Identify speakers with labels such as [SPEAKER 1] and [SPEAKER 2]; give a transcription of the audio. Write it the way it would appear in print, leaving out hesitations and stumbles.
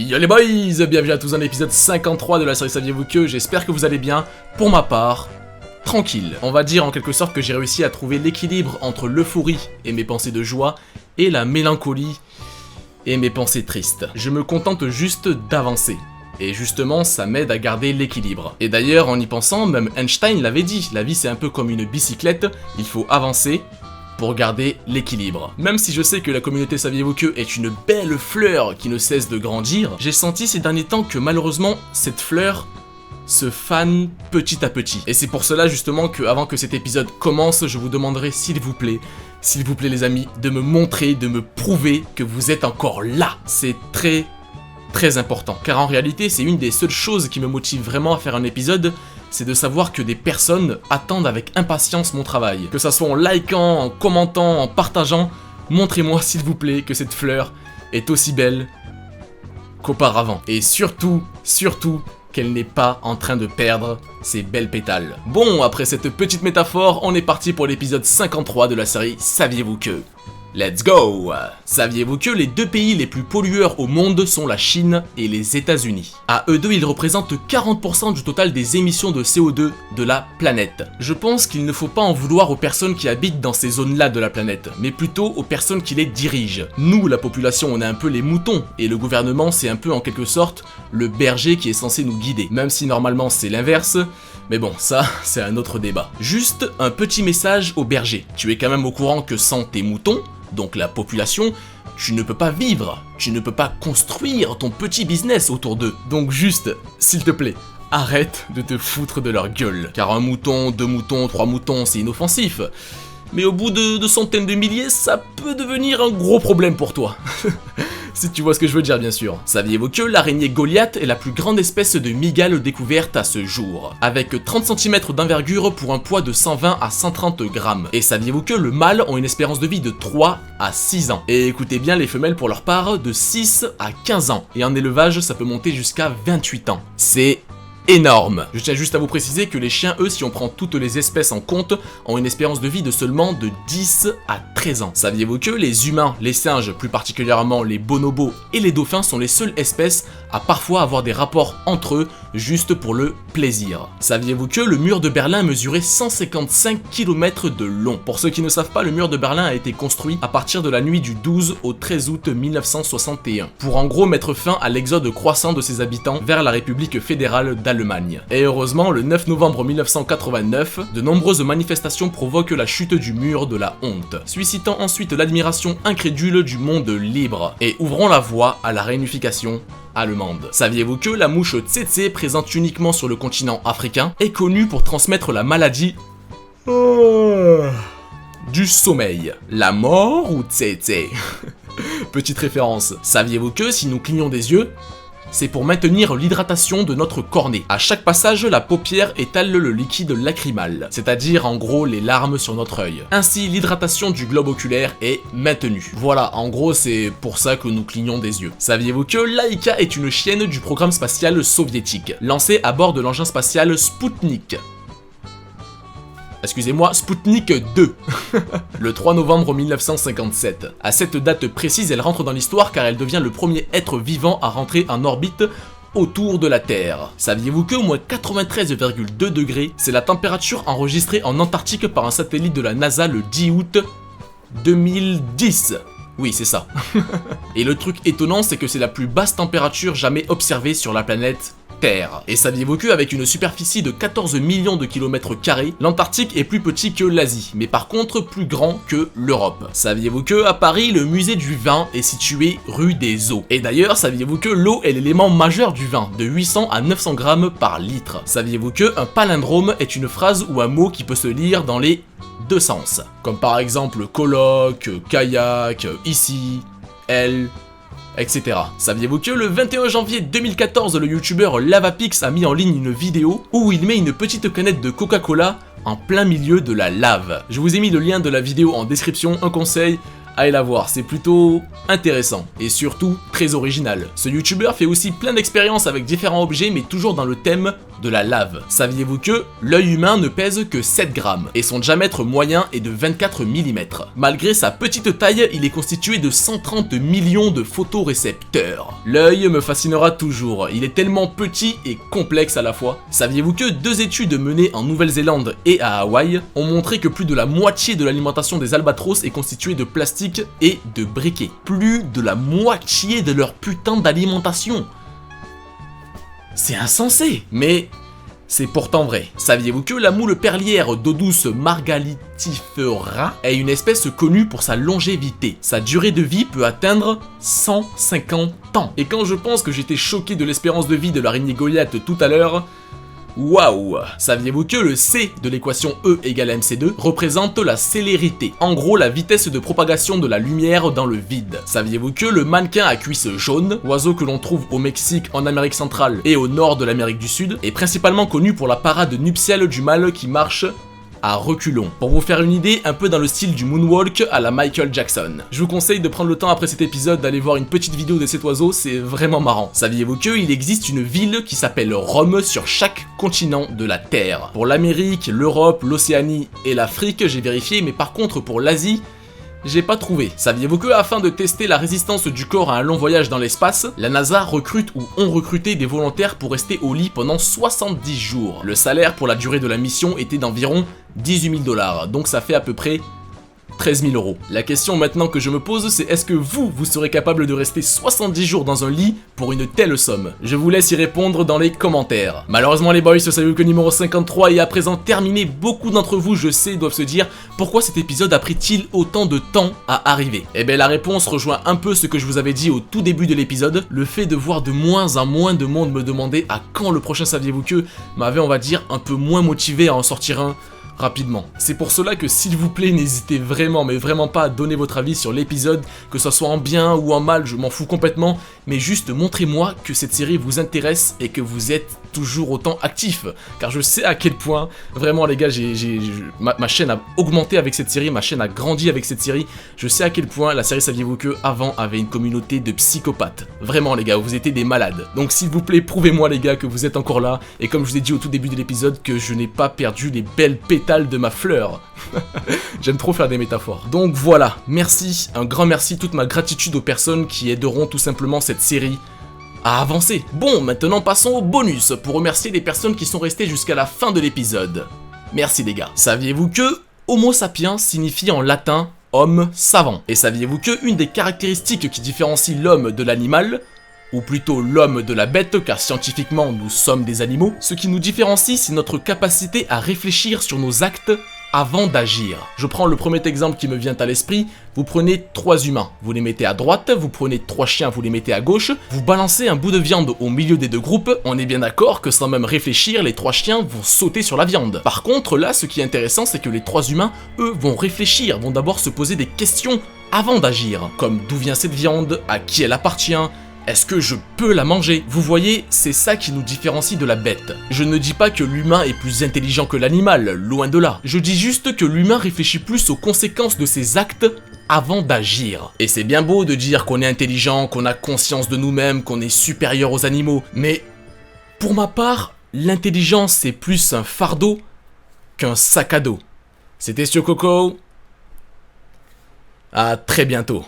[SPEAKER 1] Yo les boys, bienvenue à tous dans l'épisode 53 de la série Saviez-vous que, j'espère que vous allez bien, pour ma part, tranquille. On va dire en quelque sorte que j'ai réussi à trouver l'équilibre entre l'euphorie et mes pensées de joie, et la mélancolie et mes pensées tristes. Je me contente juste d'avancer. Et justement, ça m'aide à garder l'équilibre. Et d'ailleurs, en y pensant, même Einstein l'avait dit, la vie c'est un peu comme une bicyclette, il faut avancer pour garder l'équilibre. Même si je sais que la communauté Saviez-vous que est une belle fleur qui ne cesse de grandir, j'ai senti ces derniers temps que malheureusement, cette fleur se fane petit à petit. Et c'est pour cela justement que avant que cet épisode commence, je vous demanderai s'il vous plaît les amis, de me montrer, de me prouver que vous êtes encore là. C'est très important. Car en réalité, c'est une des seules choses qui me motive vraiment à faire un épisode, c'est de savoir que des personnes attendent avec impatience mon travail. Que ça soit en likant, en commentant, en partageant, montrez-moi s'il vous plaît que cette fleur est aussi belle qu'auparavant. Et surtout, qu'elle n'est pas en train de perdre ses belles pétales. Bon, après cette petite métaphore, on est parti pour l'épisode 53 de la série Saviez-vous que ? Let's go! Saviez-vous que les deux pays les plus pollueurs au monde sont la Chine et les États-Unis? À eux deux, ils représentent 40% du total des émissions de CO2 de la planète. Je pense qu'il ne faut pas en vouloir aux personnes qui habitent dans ces zones-là de la planète, mais plutôt aux personnes qui les dirigent. Nous, la population, on est un peu les moutons, et le gouvernement, c'est un peu en quelque sorte le berger qui est censé nous guider. Même si normalement c'est l'inverse, mais bon, ça, c'est un autre débat. Juste un petit message aux bergers. Tu es quand même au courant que sans tes moutons, donc la population, tu ne peux pas vivre, tu ne peux pas construire ton petit business autour d'eux. Donc juste, s'il te plaît, arrête de te foutre de leur gueule. Car un mouton, 2 moutons, 3 moutons, c'est inoffensif. Mais au bout de centaines de milliers, ça peut devenir un gros problème pour toi. Si tu vois ce que je veux dire bien sûr. Saviez-vous que l'araignée Goliath est la plus grande espèce de mygale découverte à ce jour, avec 30 cm d'envergure pour un poids de 120 à 130 grammes. Et saviez-vous que le mâle ont une espérance de vie de 3 à 6 ans. Et écoutez bien les femelles pour leur part de 6 à 15 ans. Et en élevage ça peut monter jusqu'à 28 ans. C'est énorme. Je tiens juste à vous préciser que les chiens, eux, si on prend toutes les espèces en compte, ont une espérance de vie de seulement de 10 à 13 ans. Saviez-vous que les humains, les singes, plus particulièrement les bonobos et les dauphins sont les seules espèces à parfois avoir des rapports entre eux juste pour le plaisir? Saviez-vous que le mur de Berlin mesurait 155 km de long? Pour ceux qui ne savent pas, le mur de Berlin a été construit à partir de la nuit du 12 au 13 août 1961, pour en gros mettre fin à l'exode croissant de ses habitants vers la République fédérale d'Allemagne. Et heureusement, le 9 novembre 1989, de nombreuses manifestations provoquent la chute du mur de la honte, suscitant ensuite l'admiration incrédule du monde libre, et ouvrant la voie à la réunification allemande. Saviez-vous que la mouche tsetse, présente uniquement sur le continent africain, est connue pour transmettre la maladie du sommeil? La mort ou tsetse? Petite référence. Saviez-vous que si nous clignons des yeux, c'est pour maintenir l'hydratation de notre cornée. À chaque passage, la paupière étale le liquide lacrymal, c'est-à-dire en gros les larmes sur notre œil. Ainsi, l'hydratation du globe oculaire est maintenue. Voilà, en gros, c'est pour ça que nous clignons des yeux. Saviez-vous que Laika est une chienne du programme spatial soviétique, lancée à bord de l'engin spatial Sputnik? Excusez-moi, Sputnik 2, le 3 novembre 1957. À cette date précise, elle rentre dans l'histoire car elle devient le premier être vivant à rentrer en orbite autour de la Terre. Saviez-vous que moins 93,2 degrés, c'est la température enregistrée en Antarctique par un satellite de la NASA le 10 août 2010 ? Oui, c'est ça. Et le truc étonnant, c'est que c'est la plus basse température jamais observée sur la planète Terre. Et saviez-vous qu'avec une superficie de 14 millions de kilomètres carrés, l'Antarctique est plus petit que l'Asie, mais par contre plus grand que l'Europe? Saviez-vous que à Paris, le musée du vin est situé rue des Eaux? Et d'ailleurs, saviez-vous que l'eau est l'élément majeur du vin, de 800 à 900 grammes par litre? Saviez-vous que un palindrome est une phrase ou un mot qui peut se lire dans les deux sens, comme par exemple coloc, kayak, ici, elle, etc. Saviez-vous que le 21 janvier 2014, le youtubeur Lavapix a mis en ligne une vidéo où il met une petite canette de Coca-Cola en plein milieu de la lave? Je vous ai mis le lien de la vidéo en description, un conseil, allez la voir, c'est plutôt intéressant et surtout très original. Ce youtubeur fait aussi plein d'expériences avec différents objets mais toujours dans le thème de la lave. Saviez-vous que l'œil humain ne pèse que 7 grammes et son diamètre moyen est de 24 mm. Malgré sa petite taille, il est constitué de 130 millions de photorécepteurs. L'œil me fascinera toujours, il est tellement petit et complexe à la fois. Saviez-vous que 2 études menées en Nouvelle-Zélande et à Hawaï ont montré que plus de la moitié de l'alimentation des albatros est constituée de plastique et de briquet. Plus de la moitié de leur putain d'alimentation. C'est insensé, mais c'est pourtant vrai. Saviez-vous que la moule perlière d'eau douce Margalitifera est une espèce connue pour sa longévité? Sa durée de vie peut atteindre 150 ans. Et quand je pense que j'étais choqué de l'espérance de vie de l'araignée Goliath tout à l'heure, waouh! Saviez-vous que le C de l'équation E égale mc2 représente la célérité, en gros la vitesse de propagation de la lumière dans le vide? Saviez-vous que le mannequin à cuisses jaunes, oiseau que l'on trouve au Mexique, en Amérique centrale et au nord de l'Amérique du Sud, est principalement connu pour la parade nuptiale du mâle qui marche à reculons. Pour vous faire une idée, un peu dans le style du moonwalk à la Michael Jackson. Je vous conseille de prendre le temps après cet épisode d'aller voir une petite vidéo de cet oiseau, c'est vraiment marrant. Saviez-vous qu'il existe une ville qui s'appelle Rome sur chaque continent de la Terre? Pour l'Amérique, l'Europe, l'Océanie et l'Afrique, j'ai vérifié, mais par contre pour l'Asie, j'ai pas trouvé. Saviez-vous que, afin de tester la résistance du corps à un long voyage dans l'espace, la NASA recrute ou ont recruté des volontaires pour rester au lit pendant 70 jours. Le salaire pour la durée de la mission était d'environ 18 000 $, donc ça fait à peu près 13 000 €. La question maintenant que je me pose, c'est est-ce que vous serez capable de rester 70 jours dans un lit pour une telle somme? Je vous laisse y répondre dans les commentaires. Malheureusement les boys, ce Saviez-vous que numéro 53 est à présent terminé. Beaucoup d'entre vous, je sais, doivent se dire pourquoi cet épisode a pris-il autant de temps à arriver? Eh bien la réponse rejoint un peu ce que je vous avais dit au tout début de l'épisode. Le fait de voir de moins en moins de monde me demander à quand le prochain Saviez-vous que m'avait, on va dire, un peu moins motivé à en sortir un rapidement. C'est pour cela que s'il vous plaît, n'hésitez vraiment, mais vraiment pas à donner votre avis sur l'épisode, que ce soit en bien ou en mal, je m'en fous complètement, mais juste montrez-moi que cette série vous intéresse et que vous êtes toujours autant actif, car je sais à quel point, vraiment les gars, ma chaîne a augmenté avec cette série, ma chaîne a grandi avec cette série, je sais à quel point la série Saviez-vous que avant avait une communauté de psychopathes. Vraiment les gars, vous étiez des malades. Donc s'il vous plaît, prouvez-moi les gars que vous êtes encore là, et comme je vous ai dit au tout début de l'épisode, que je n'ai pas perdu les belles pétales de ma fleur. J'aime trop faire des métaphores. Donc voilà, merci, un grand merci, toute ma gratitude aux personnes qui aideront tout simplement cette série à avancer. Bon, maintenant passons au bonus pour remercier les personnes qui sont restées jusqu'à la fin de l'épisode. Merci les gars. Saviez-vous que Homo sapiens signifie en latin homme savant? Et saviez-vous que une des caractéristiques qui différencie l'homme de l'animal, ou plutôt l'homme de la bête, car scientifiquement nous sommes des animaux, ce qui nous différencie, c'est notre capacité à réfléchir sur nos actes avant d'agir. Je prends le premier exemple qui me vient à l'esprit, vous prenez 3 humains, vous les mettez à droite, vous prenez 3 chiens, vous les mettez à gauche, vous balancez un bout de viande au milieu des deux groupes, on est bien d'accord que sans même réfléchir, les 3 chiens vont sauter sur la viande. Par contre, là, ce qui est intéressant, c'est que les 3 humains, eux, vont réfléchir, vont d'abord se poser des questions avant d'agir, comme d'où vient cette viande, à qui elle appartient, est-ce que je peux la manger? Vous voyez, c'est ça qui nous différencie de la bête. Je ne dis pas que l'humain est plus intelligent que l'animal, loin de là. Je dis juste que l'humain réfléchit plus aux conséquences de ses actes avant d'agir. Et c'est bien beau de dire qu'on est intelligent, qu'on a conscience de nous-mêmes, qu'on est supérieur aux animaux, mais pour ma part, l'intelligence c'est plus un fardeau qu'un sac à dos. C'était Coco. À très bientôt.